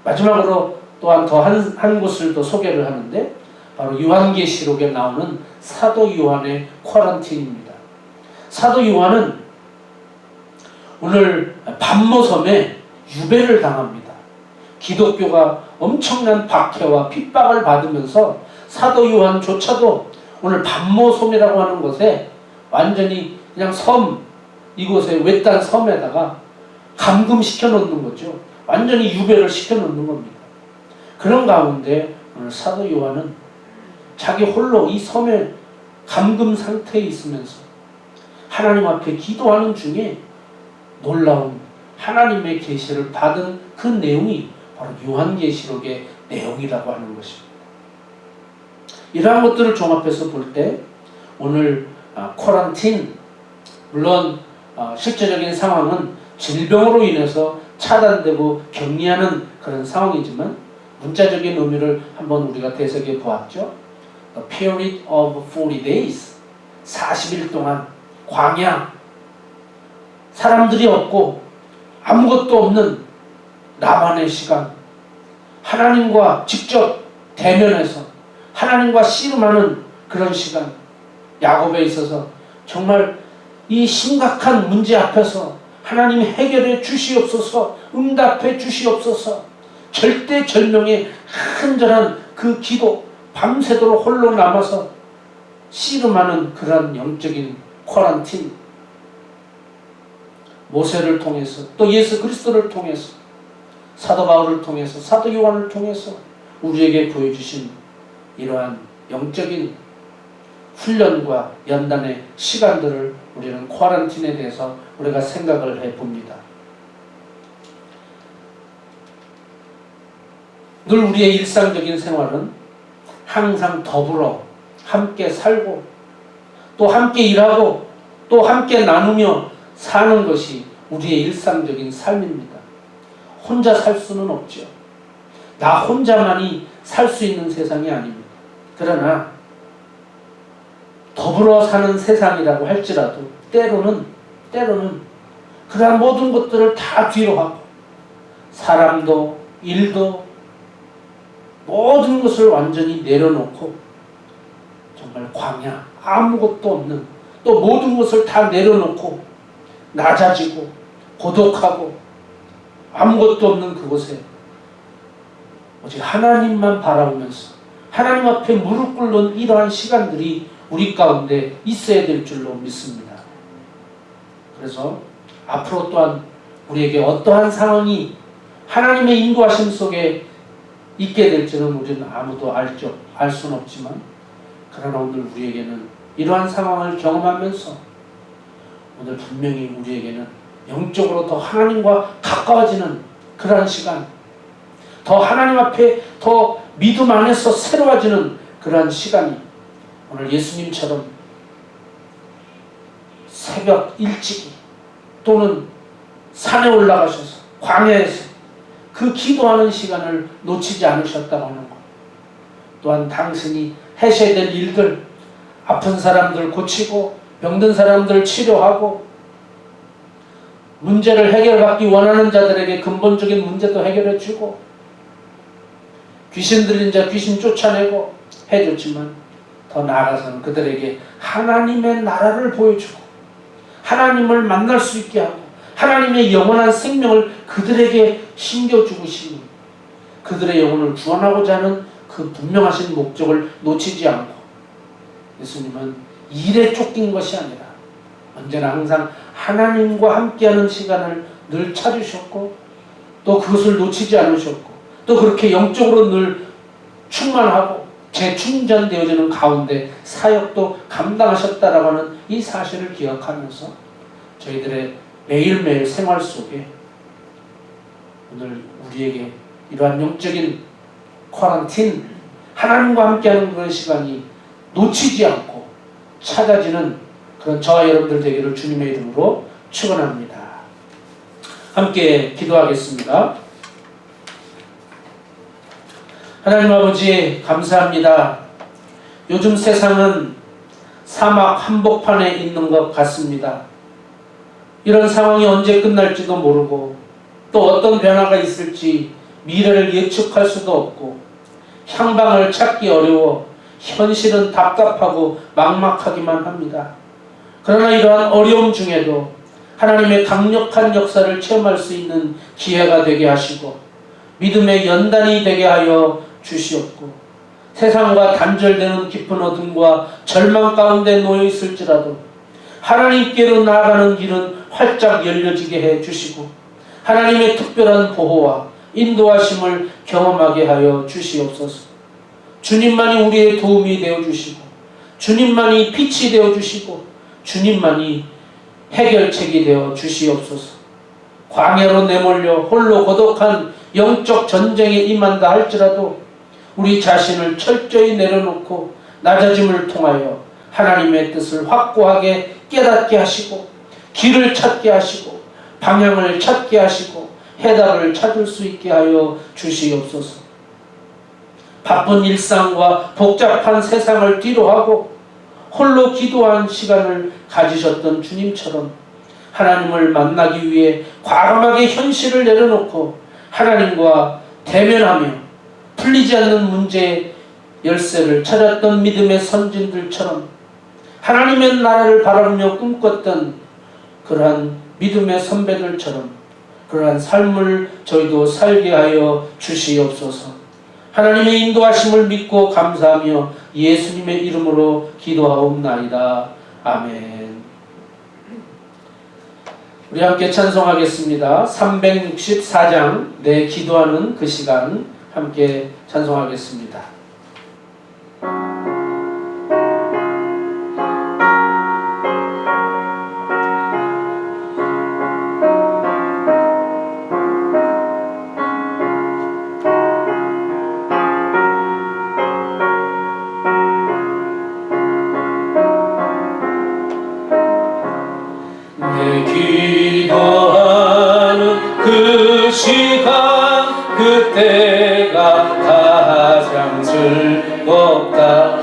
마지막으로 또한 더 한 곳을 더 소개를 하는데, 바로 요한계시록에 나오는 사도 요한의 쿼런틴입니다. 사도 요한은 오늘 반모섬에 유배를 당합니다. 기독교가 엄청난 박해와 핍박을 받으면서 사도 요한조차도 오늘 반모섬이라고 하는 곳에 완전히 그냥 이곳에 외딴 섬에다가 감금시켜 놓는 거죠. 완전히 유배를 시켜 놓는 겁니다. 그런 가운데 오늘 사도 요한은 자기 홀로 이 섬에 감금 상태에 있으면서 하나님 앞에 기도하는 중에 놀라운 하나님의 계시를 받은 그 내용이 바로 요한계시록의 내용이라고 하는 것입니다. 이러한 것들을 종합해서 볼 때 오늘 쿼런틴, 물론 실제적인 상황은 질병으로 인해서 차단되고 격리하는 그런 상황이지만 문자적인 의미를 한번 우리가 되새겨 보았죠. A period of 40 days, 40일 동안 광야, 사람들이 없고 아무것도 없는 나만의 시간, 하나님과 직접 대면해서 하나님과 씨름하는 그런 시간. 야곱에 있어서 정말 이 심각한 문제 앞에서 하나님 해결해 주시옵소서, 응답해 주시옵소서, 절대절명의 간절한 그 기도, 밤새도록 홀로 남아서 씨름하는 그런 영적인 쿼런틴, 모세를 통해서 또 예수 그리스도를 통해서 사도 바울을 통해서 사도 요한을 통해서 우리에게 보여주신 이러한 영적인 훈련과 연단의 시간들을 우리는 쿼런틴에 대해서 우리가 생각을 해봅니다. 늘 우리의 일상적인 생활은 항상 더불어 함께 살고 또 함께 일하고 또 함께 나누며 사는 것이 우리의 일상적인 삶입니다. 혼자 살 수는 없죠. 나 혼자만이 살 수 있는 세상이 아닙니다. 그러나 더불어 사는 세상이라고 할지라도 때로는 그러한 모든 것들을 다 뒤로 하고 사람도 일도 모든 것을 완전히 내려놓고 정말 광야, 아무것도 없는, 또 모든 것을 다 내려놓고 낮아지고 고독하고 아무것도 없는 그곳에 오직 하나님만 바라보면서 하나님 앞에 무릎 꿇는 이러한 시간들이 우리 가운데 있어야 될 줄로 믿습니다. 그래서 앞으로 또한 우리에게 어떠한 상황이 하나님의 인도하심 속에 있게 될지는 우리는 아무도 알 수는 없지만, 그러나 오늘 우리에게는 이러한 상황을 경험하면서 오늘 분명히 우리에게는 영적으로 더 하나님과 가까워지는 그러한 시간, 더 하나님 앞에 더 믿음 안에서 새로워지는 그러한 시간이 오늘 예수님처럼 새벽 일찍이 또는 산에 올라가셔서 광야에서 그 기도하는 시간을 놓치지 않으셨다고 하는 것, 또한 당신이 하셔야 될 일들, 아픈 사람들 고치고 병든 사람들 치료하고 문제를 해결받기 원하는 자들에게 근본적인 문제도 해결해 주고 귀신 들린 자 귀신 쫓아내고 해줬지만, 더 나아가서는 그들에게 하나님의 나라를 보여주고 하나님을 만날 수 있게 하고 하나님의 영원한 생명을 그들에게 심겨주고 싶은, 그들의 영혼을 구원하고자 하는 그 분명하신 목적을 놓치지 않고, 예수님은 일에 쫓긴 것이 아니라 언제나 항상 하나님과 함께하는 시간을 늘 찾으셨고 또 그것을 놓치지 않으셨고 또 그렇게 영적으로 늘 충만하고 재충전되어지는 가운데 사역도 감당하셨다라고 하는 이 사실을 기억하면서 저희들의 매일매일 생활 속에 오늘 우리에게 이러한 영적인 쿼런틴, 하나님과 함께하는 그런 시간이 놓치지 않고 찾아지는 그런 저와 여러분들 되기를 주님의 이름으로 축원합니다. 함께 기도하겠습니다. 하나님 아버지 감사합니다. 요즘 세상은 사막 한복판에 있는 것 같습니다. 이런 상황이 언제 끝날지도 모르고 또 어떤 변화가 있을지 미래를 예측할 수도 없고 향방을 찾기 어려워 현실은 답답하고 막막하기만 합니다. 그러나 이러한 어려움 중에도 하나님의 강력한 역사를 체험할 수 있는 기회가 되게 하시고 믿음의 연단이 되게 하여 주시옵고, 세상과 단절되는 깊은 어둠과 절망 가운데 놓여 있을지라도 하나님께로 나아가는 길은 활짝 열려지게 해 주시고 하나님의 특별한 보호와 인도하심을 경험하게 하여 주시옵소서. 주님만이 우리의 도움이 되어 주시고 주님만이 빛이 되어 주시고 주님만이 해결책이 되어 주시옵소서. 광야로 내몰려 홀로 고독한 영적 전쟁에 임한다 할지라도 우리 자신을 철저히 내려놓고 낮아짐을 통하여 하나님의 뜻을 확고하게 깨닫게 하시고 길을 찾게 하시고 방향을 찾게 하시고 해답을 찾을 수 있게 하여 주시옵소서. 바쁜 일상과 복잡한 세상을 뒤로하고 홀로 기도한 시간을 가지셨던 주님처럼 하나님을 만나기 위해 과감하게 현실을 내려놓고 하나님과 대면하며 풀리지 않는 문제의 열쇠를 찾았던 믿음의 선진들처럼 하나님의 나라를 바라보며 꿈꿨던 그러한 믿음의 선배들처럼 그러한 삶을 저희도 살게 하여 주시옵소서. 하나님의 인도하심을 믿고 감사하며 예수님의 이름으로 기도하옵나이다. 아멘. 우리 함께 찬송하겠습니다. 364장 내 기도하는 그 시간 함께 찬송하겠습니다. 그때가 가장 즐겁다.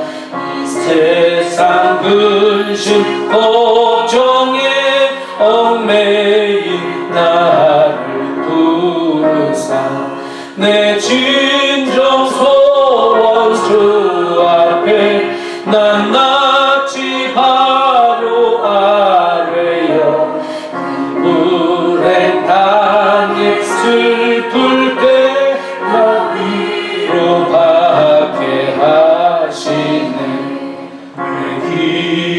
세상 근심 걱정에 얽매인 나를 부르사 내 진정 소원 주 앞에 난 낯이 바로 아뢰여 불행 당해 슬플 때 나 위로받게 하시네.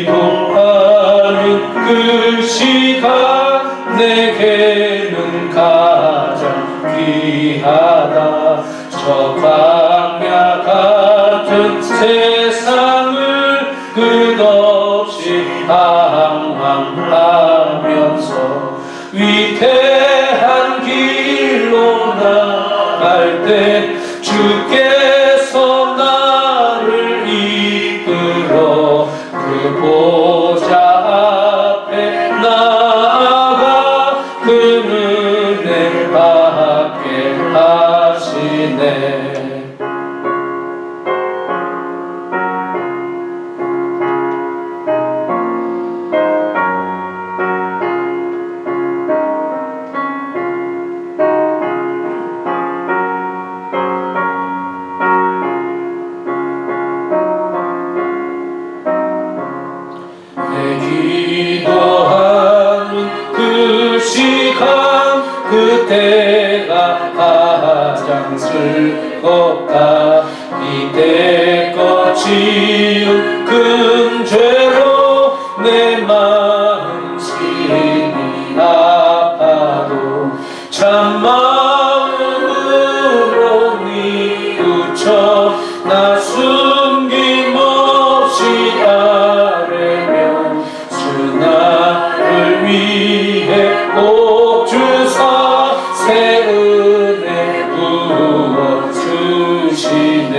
기도하는 그 시간 내게는 가장 귀하다. 저 광야 같은 세상을 끝없이 방황하면서 위대한 길로 나갈 때 주께서 나를 이끌어 그 보좌 앞에 나아가 그 은혜 받게 하시네. 기도하는 그 시간 그때가 가장 즐겁다. 이때껏 지은 큰 죄로 내 마음 심히 아파도 참 마음으로 뉘우쳐 나 숨김없이 아뢰며 주 나를 위해 꼭 주사 새 은혜 부어주시네.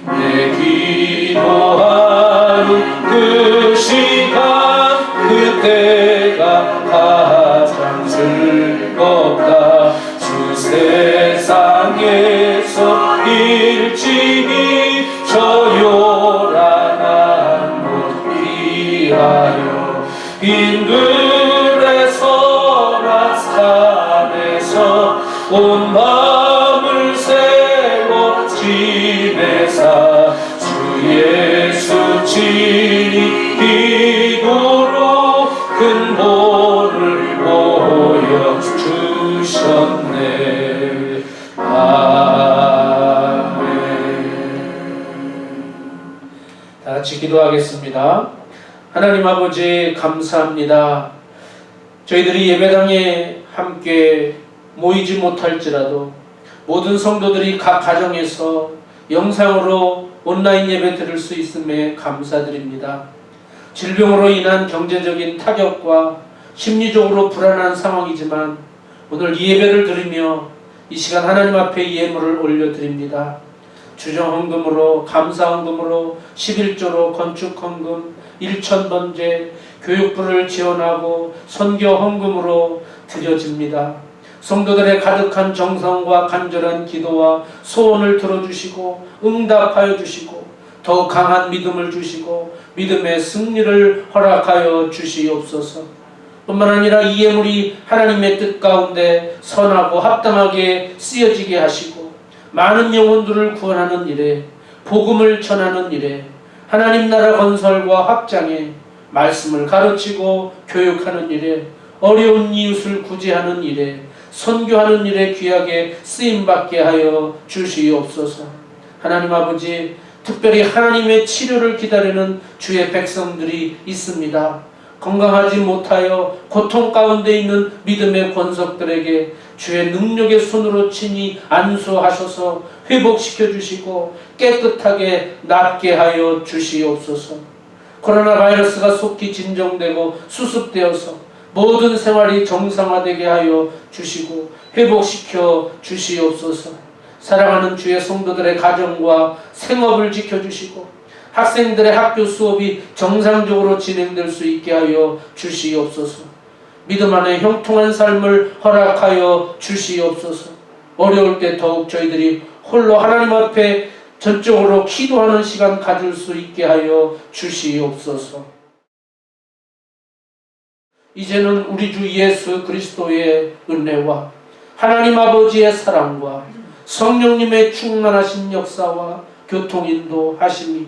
내 기도하는 그 시간 그때가 가장 즐겁다. 주 세상에서 일찍이 저 요란한 곳 피하여 빈 들에서나 산에서 온 밤을 새워 지내사 주 예수 친히 기도로 큰 복을 보여주셨네. 아멘. 다 같이 기도하겠습니다. 하나님 아버지 감사합니다. 저희들이 예배당에 함께 모이지 못할지라도 모든 성도들이 각 가정에서 영상으로 온라인 예배 드릴 수 있음에 감사드립니다. 질병으로 인한 경제적인 타격과 심리적으로 불안한 상황이지만 오늘 이 예배를 드리며 이 시간 하나님 앞에 이 예물을 올려드립니다. 주정헌금으로, 감사헌금으로, 11조로, 건축헌금, 일천번제, 교육부를 지원하고 선교헌금으로 드려집니다. 성도들의 가득한 정성과 간절한 기도와 소원을 들어주시고 응답하여 주시고 더욱 강한 믿음을 주시고 믿음의 승리를 허락하여 주시옵소서. 뿐만 아니라 이 예물이 하나님의 뜻 가운데 선하고 합당하게 쓰여지게 하시고 많은 영혼들을 구원하는 일에, 복음을 전하는 일에, 하나님 나라 건설과 확장에, 말씀을 가르치고 교육하는 일에, 어려운 이웃을 구제하는 일에, 선교하는 일에 귀하게 쓰임받게 하여 주시옵소서. 하나님 아버지, 특별히 하나님의 치료를 기다리는 주의 백성들이 있습니다. 건강하지 못하여 고통 가운데 있는 믿음의 권속들에게 주의 능력의 손으로 친히 안수하셔서 회복시켜 주시고 깨끗하게 낫게 하여 주시옵소서. 코로나 바이러스가 속히 진정되고 수습되어서 모든 생활이 정상화되게 하여 주시고 회복시켜 주시옵소서. 사랑하는 주의 성도들의 가정과 생업을 지켜주시고 학생들의 학교 수업이 정상적으로 진행될 수 있게 하여 주시옵소서. 믿음 안에 형통한 삶을 허락하여 주시옵소서. 어려울 때 더욱 저희들이 홀로 하나님 앞에 전적으로 기도하는 시간 가질 수 있게 하여 주시옵소서. 이제는 우리 주 예수 그리스도의 은혜와 하나님 아버지의 사랑과 성령님의 충만하신 역사와 교통인도하심이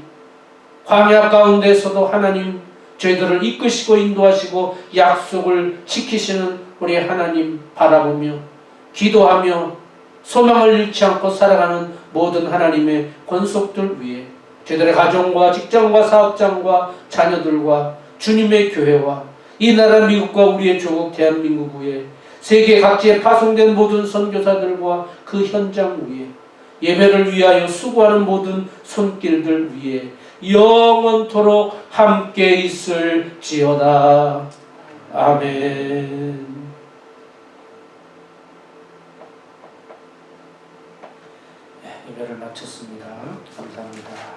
광야 가운데서도 하나님 저희들을 이끄시고 인도하시고 약속을 지키시는 우리 하나님 바라보며 기도하며 소망을 잃지 않고 살아가는 모든 하나님의 권속들 위해 저희들의 가정과 직장과 사업장과 자녀들과 주님의 교회와 이 나라 미국과 우리의 조국 대한민국 위에 세계 각지에 파송된 모든 선교사들과 그 현장 위에 예배를 위하여 수고하는 모든 손길들 위에 영원토록 함께 있을지어다. 아멘. 예배를 마쳤습니다. 감사합니다.